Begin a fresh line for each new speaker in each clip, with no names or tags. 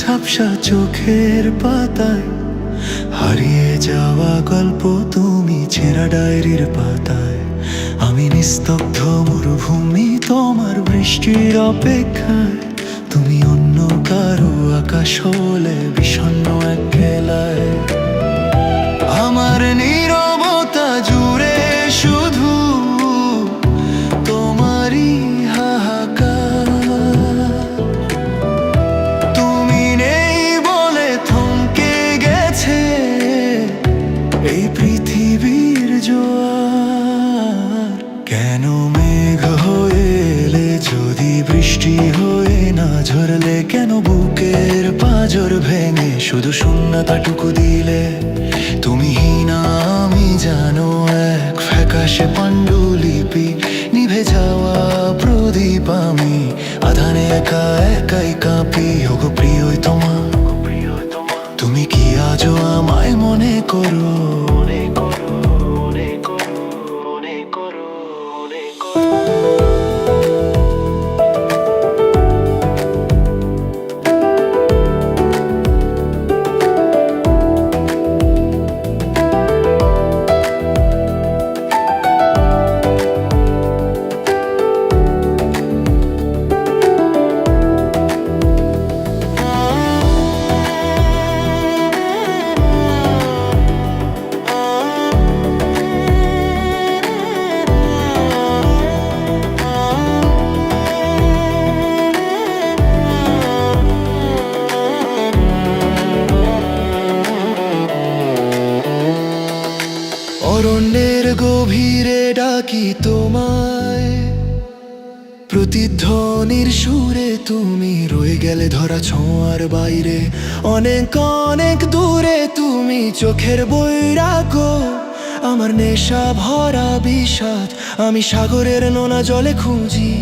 ঝাপসা চোখের পাতায়, হারিয়ে যাওয়া গল্প তুমি ছেঁড়া ডায়েরির পাতায়। আমি নিস্তব্ধ মরুভূমি তোমার বৃষ্টির অপেক্ষায়, তুমি অন্য কারো আকাশ হলে বিষণ্ণ এক খেলায়। আমার নীরবতা জুড়ে শুধু তোমারই হাহাকার, তুমি নেই বলে থমকে গেছে এই পৃথিবীর জোয়ার। কেন মেঘ হয়ে এলে যদি বৃষ্টি হয়ে না ঝরলে, কেন বুকের পাঁজর ভেঙে শুধু শূন্যতাটুকু দিলে? তুমি না আমি জানো এক ফ্যাকাশে পাণ্ডুলিপি, নিভে যাওয়া প্রদীপ আমি আধানে একা একাই কাঁপি। ওগো প্রিয় তোমার, তুমি কি আজও আমায় মনে করো? অরণ্যের গভীরে ডাকি তোমায়, প্রতিধ্বনির সুরে তুমি রয়ে গেলে ধরা ছোঁয়ার বাইরে। অনেক অনেক দূরে তুমি চোখের বৈরাগ্য, আমার নেশা ভরা বিষাদ। আমি সাগরের নোনা জলে খুঁজি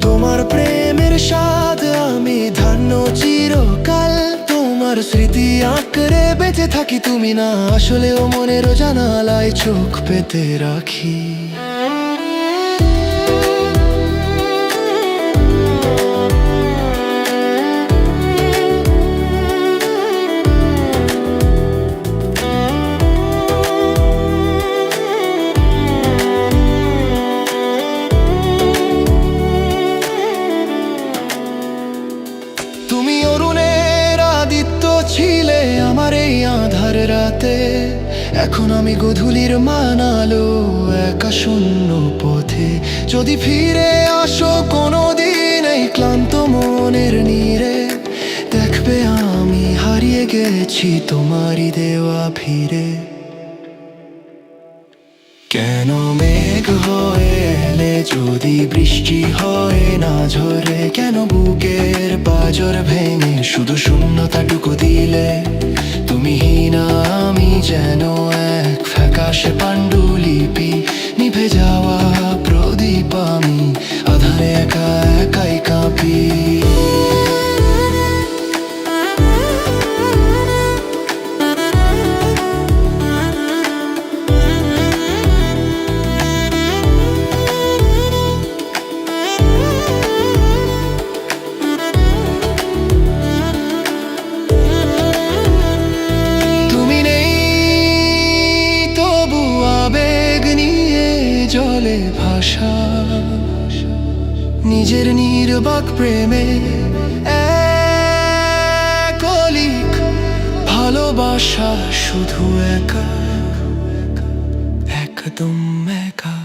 তোমার প্রেমের স্বাদ। আমি ধান্য চিরকাল তোমার স্মৃতি আঁকড়ে বেঁচে থাকি। তুমি না আসলেও মনের জানালায় চোখ পেতে রাখি। তুমি অরুণের আদিত্য ছিলে আমার এই আঁধার রাতে, এখন আমি গধূলির মানালো একা শূন্য পথে। যদি ফিরে আসো কোনোদিন এই ক্লান্ত মনের নীড়ে, দেখবে আমি হারিয়ে গেছি তোমারই দেওয়া ভিড়ে। কেন মেঘ হয়ে এলে যদি বৃষ্টি হয় না ঝরে, কেন বুকের পাঁজর ভেঙে শুধু শূন্যতাটুকু দিলে? তুমি না আমি যেন এক ফ্যাকাশে পাণ্ডুলিপি, নিভে যাওয়া প্রদীপ আমি আধারে একা একাই কাঁপি। জলে ভাষা নিজের নির্বাক প্রেমে একলিক ভালোবাসা, শুধু একা একদম একা।